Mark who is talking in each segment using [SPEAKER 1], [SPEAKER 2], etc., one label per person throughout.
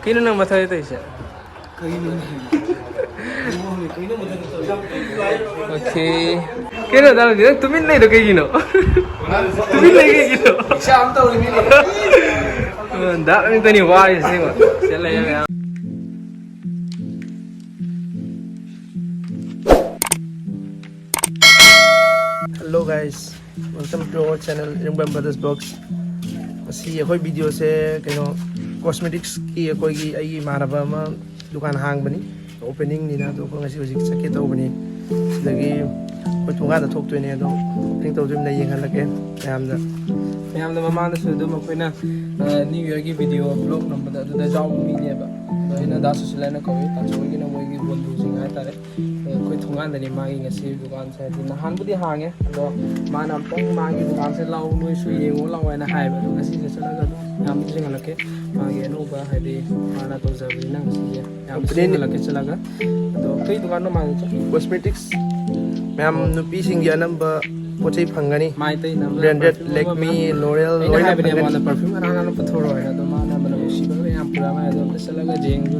[SPEAKER 1] Kino nang matay ito isa? Okay. Kino dalam dia tumin na ito kay Gino. Tumin na kay Gino.
[SPEAKER 2] Siya ang tao rin nila.
[SPEAKER 1] Dah kami tani wise sih mah. Sila yang. Hello guys, welcome to our channel IRUNGBAMBROTHERSVLOGS. Masi Khoi video se kano cosmetics ki Khoi gi ai manaba ma dukan hangba ni opening ni na do ko ngasi hojik sakit obani lagi ko tunga da thok toine do opening to dum na yeng halake mayam da mama da su do ma koina new year gi video vlog number da da jaw mi ne ba do ina da su sila na ko ta so gi na moi gi bondu sing ai tare koi thungan da ni ma gi ngasi dukan sa di na hang budi hange do ma na pong ma gi dukan sa lau noi su yengo lau ai na hai ba do ngasi se sala ga do yam sing halake ma gi Anaoba hai di mana to za bi na ngasi yam sing halake chala ga do kai dukan no ma cosmetics mayam nupi sing gi anamba potchei phangani mai tai nam branded Lakme L'Oreal oina bani amana perfume ana na pathoro hai do ma na bana shi ba yam pura ma do chala ga jeng do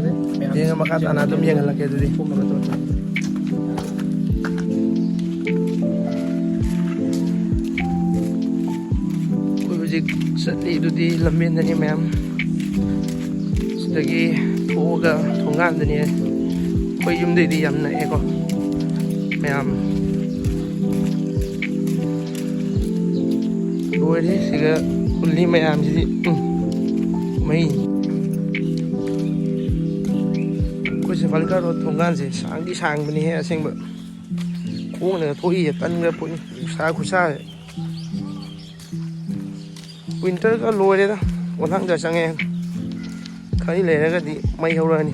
[SPEAKER 1] jeng ma ka ana dum yeng halake do di phum na to Sali itu di lamin ni mayam sedagi thoga thongan ni Khoi yum di yam na eko mayam doi di siga ulli mayam ji mai Khoi se falka ro thongan se sang di sang bani he aseng ba khong na thoi tan ga pu sa khu sa winter ka loi da walang ja change khai leiraga di mai hora ni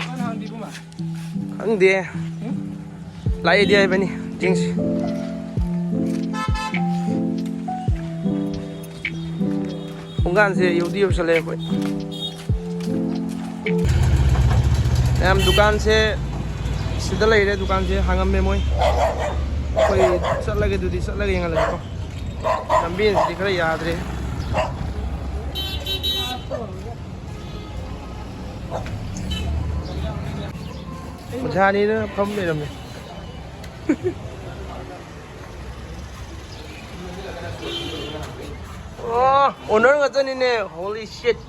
[SPEAKER 1] hang di buma hang de lai dia bani jings unggan se yudi usale koi am dukan se sida leire dukan se hangam me moi koi chatlage dudi chatlage yangal ko Nambin di kara yadre Mujani na pham le ram Oh owner nga tani ne holy shit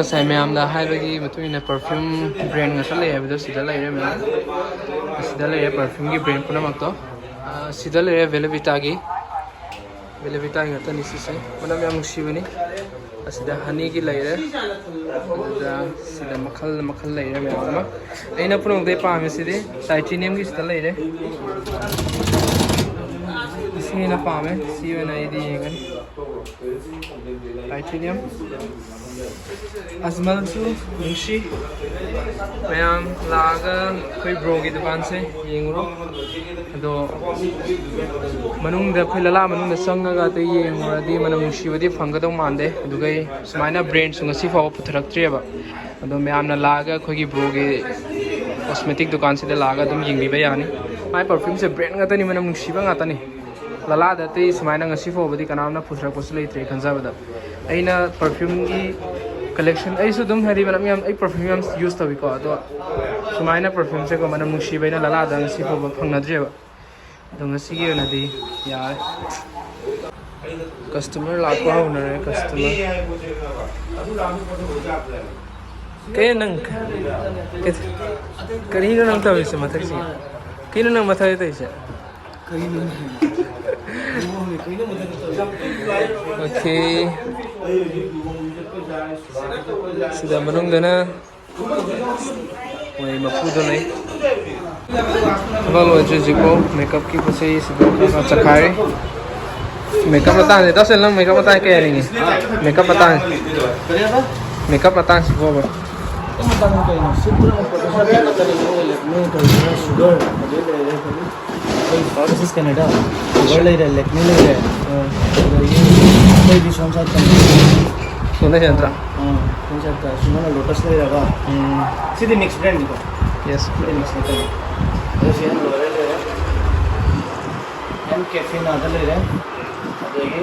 [SPEAKER 1] Saya mayam dah hai bagi betul ini perfume brand nggak salah ya betul sudah lah ya mayam sudah lah ya perfume ki brand puna mak to sudah lah ya Velveta nggak tahu nih sih mana mayam musi bani sudah honey ki lah ya sudah makal lah ya mayam ini pun udah paham sih deh titanium ki sudah lah ya Sini na pame, see you na idi yengan. Titanium. Asmal su, nungshi. Mayam laga koi bro ki dukan se yengguro. Ado manung da koi lala manung da sanga ga te yengguro di manung nungshi wadi phanga dong mande. Ado kai smaina brand su ngasi fawa putharak triya ba. Ado mayam na laga koi ki bro ki cosmetic dukan se da laga dum yingbi ba yani. My perfume se brand nga tani manung nungshi ba nga tani. LALA da te smaina ngasi fawa badi kanamna putharak posle tre kanza bada. Aina perfume ki collection ai su dum hari manam yam ai perfume yam use tawi ko ado sumaina perfume se ko manam nushi baina LALA da ngasi po phangna dre ba do ngasi gi na di yaar customer la ko hauna re customer ke nang ke kari no nang tawi se mathak si ke no nang mathai tai se okay sudah menunggu woi Makup dolai kalau aja jiko makeup ki pasai sudah CACHAR makeup patan itu selang makeup patan kayak ini makeup patan makeup patan semua
[SPEAKER 2] this is Canada. Sugar layer, lakme layer. कोई भी सोन साथ का
[SPEAKER 1] सोना चंद्रा
[SPEAKER 2] कौन सा का सुना ना लोटस लेiraga सीधे मिक्स ब्रांड का
[SPEAKER 1] यस
[SPEAKER 2] मिक्स होता है जैसे हम लोरे ले रहे हम कैफे ना आता ले रहे अब ये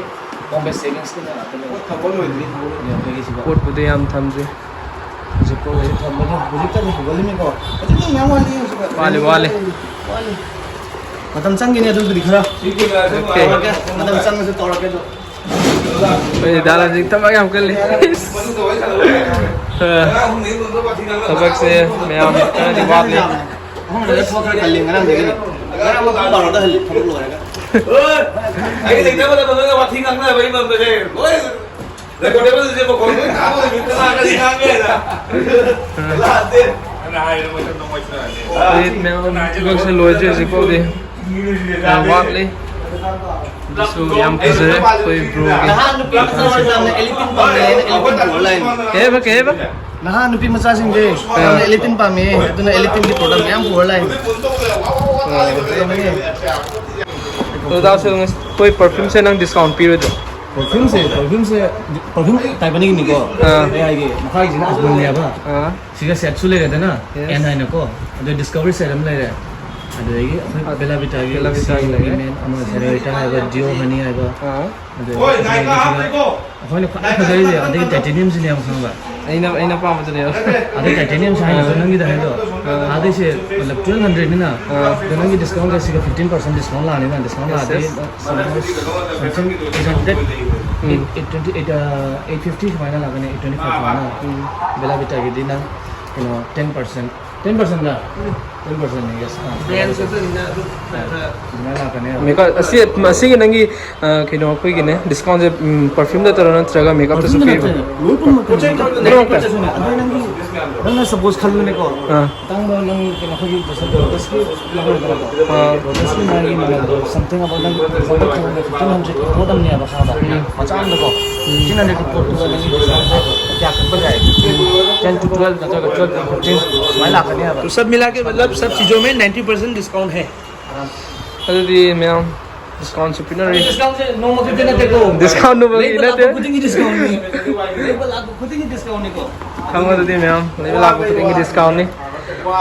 [SPEAKER 2] बॉम्बे सेविंग्स के ना आता ले खबर में इतनी ये तो किसी
[SPEAKER 1] कोट बुदे हम थमजे जिको
[SPEAKER 2] हम लोग बुरी तरह बोली में को अच्छा नहीं मैं वाली
[SPEAKER 1] वाले
[SPEAKER 2] मतलब चंगी नहीं तो दिख रहा मतलब चंग से तोड़ के दो
[SPEAKER 1] Woi, dalam jengta bagi हम कर ले सबक से मैं हम di बात ले
[SPEAKER 2] हम लोग फोकर कर लेंगे ना देखिए अगर हम लोग बाहर उधर हम लोग रहेगा
[SPEAKER 3] Ay, tingnan mo na ba nga matingang na ba yung mga kasi? Oy, recordable din mo ko. Ako din talaga din namin. Lahat din. Anahay naman ito ng voice na.
[SPEAKER 1] Wait, मैं सबक से लोजे जिको दे बात ले so yang kizare koi bro
[SPEAKER 2] nahan nupi massage na elitin pa me elitin online
[SPEAKER 1] ke ba
[SPEAKER 2] nahan nupi massage nge elitin pa me ito na elitin ki product yam online
[SPEAKER 1] तो दाव से कोई परफ्यूम से नंग discount period
[SPEAKER 2] perfume taibani ni ko ai ge makhai jina asbon ne ba siga set su le ga na en hai na ko ado discovery serum le re ado ye bela vitagi men amo serum hai ba dio honey hai ba ado
[SPEAKER 3] Oy, nai ka hap ko.
[SPEAKER 2] khoi ne khoi khoi je ado titanium se le am khang ba
[SPEAKER 1] aina pa ma chale
[SPEAKER 2] ado titanium sai na nang gi da hai do ado se matlab 1200 ni na do nang gi discount ka siga 15% discount la ni na discount la de something 850 final la gane 825 mana bela vitagi dina 10% 10% na 10% ni yes
[SPEAKER 1] brand se to ina
[SPEAKER 2] la kane
[SPEAKER 1] मेका असी के नंगी किनो कोई किने discount से perfume दा तरह नत्रगा makeup तो सुपीर
[SPEAKER 2] लोपन मत सुने अबे नंगी नंग सपोज खल्लु ने को तंग नंग के नखगी बसत दस की लगन करा को दस की नंगी मतलब समथिंग अबाउट नंग सपोज खल्लु ने 1500 मोदम ने अब खादा मचान दको 300 को तो नंगी क्या कर बजाए 10 to 12 का जगह 12 15 वाला करने अब
[SPEAKER 1] तो सब मिला के मतलब सब चीजों में 90% डिस्काउंट है अरे मैं डिस्काउंट से पिना रे
[SPEAKER 2] डिस्काउंट से नो मत देना देखो
[SPEAKER 1] डिस्काउंट नो बगी ना ते
[SPEAKER 2] खुद ही डिस्काउंट नहीं लेवल आप खुद ही डिस्काउंट नहीं को
[SPEAKER 1] खांगा तो दे मैं लेवल आप खुद ही डिस्काउंट नहीं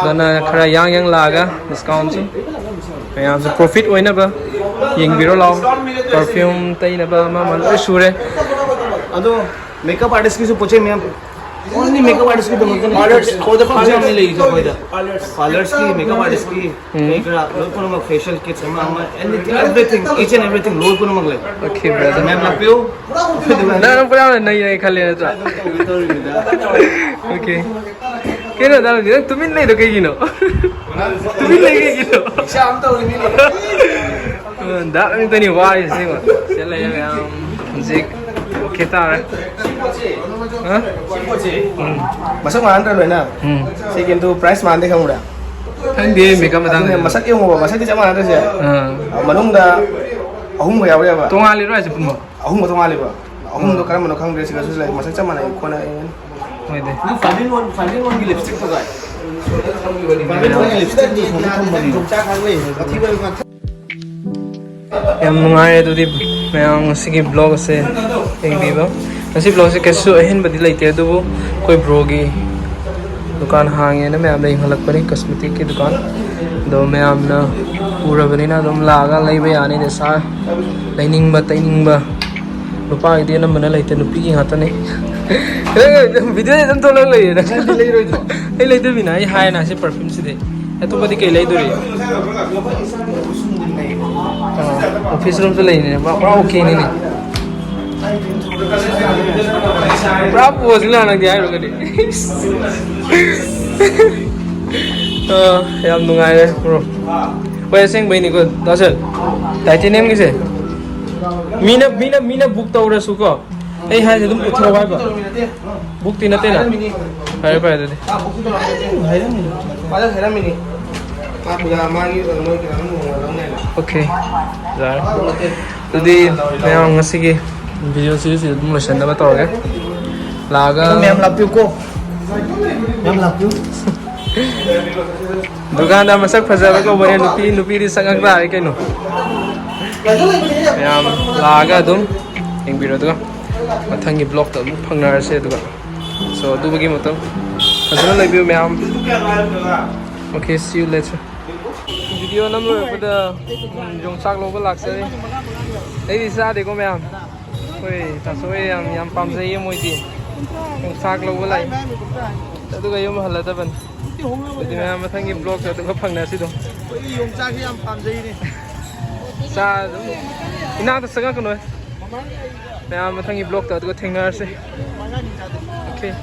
[SPEAKER 1] दना खरा yang लागा डिस्काउंट से मैं यहाँ से प्रॉफिट होइना बा yengguro लाओ परफ्यूम तैना बा मा सुरे
[SPEAKER 2] अदो मेकअप आर्टिस्ट की जो पूछे मैं ओनली मेकअप आर्टिस्ट की तो मतलब पार्लर्स को द फंक्शन नहीं लेगी तो कोई पार्लर्स की मेकअप आर्टिस्ट की एक लोग को नमक फेशियल किट्स हम एवरीथिंग ईच एंड एवरीथिंग लोग को नमक ले
[SPEAKER 1] ओके ब्रदर
[SPEAKER 2] मैं ना पियो
[SPEAKER 1] ना पूरा नहीं खा लेना था ओके केनो दाल दे तुम नहीं तो कहीं नो तुम नहीं कहीं नो
[SPEAKER 2] शाम तो नहीं
[SPEAKER 1] दाल नहीं तो नहीं वाह इसे को चले हम जिक kita
[SPEAKER 2] हाँ masak mana tu na sekian tu price mana deh kamu dah
[SPEAKER 1] kan dia makeup matang
[SPEAKER 2] masak yang mau masak di mana tu sih manung dah
[SPEAKER 1] ahum ga yawa ba
[SPEAKER 4] tongali ro ase punmo
[SPEAKER 1] ahum ga tongali ba ahum do karam no khang re siga su lai masak chamana khona
[SPEAKER 4] hoy de
[SPEAKER 2] na finding one ki lipstick to guy finding one ki lipstick ni thom bani
[SPEAKER 1] cha khang le athi ba ma
[SPEAKER 4] yam nungai do di mayang sigi vlog ase engbiba asi vlog se kesu ahin badi laite do koi brogi dukan hange na mayam lai halak pani cosmetic ki dukan do mayam na pura bani na dum laga lai ba yani de sa laining ba taining ba nupa ide na mana laite nupi ki hata ne video de dum to lai lai na lai roi do ai lai de bina ai hai na se perfume se de to badi kai lai do re office room se lai ne ba okay ne ne pra pose la na dia ro ga de yam nungai le bro wei seng bai ni ko dasal titanium ki se mina book tawra su ko ei ha se dum puthra ba ba book ti na te na hai ba de
[SPEAKER 1] pada hera mini ma puja ma gi noi ki ram mo ram ne
[SPEAKER 4] okay zar tudi mayam ngasi ki video series dum lo shan da ba tawge laga
[SPEAKER 1] mem la pyu ko mem la pyu
[SPEAKER 4] dukan da masak phajaba ko bane nupi ri sangak da ai kaino mayam laga dum engbiro do mathangi blog ta phangnar se do so du bagi matam phajana lai mayam okay see you later video number pada jong sak lo ba lak se ei di sa de ko mayam oi ta so yam pam se ye moi ti jong sak lo ba lai ta du ga yom hala da ban di mayam mathangi blog ta du phangnar si do
[SPEAKER 1] yom cha ki am pam jai ni
[SPEAKER 4] sa ina ta sanga ko no mayam mathangi blog ta du thengnar se okay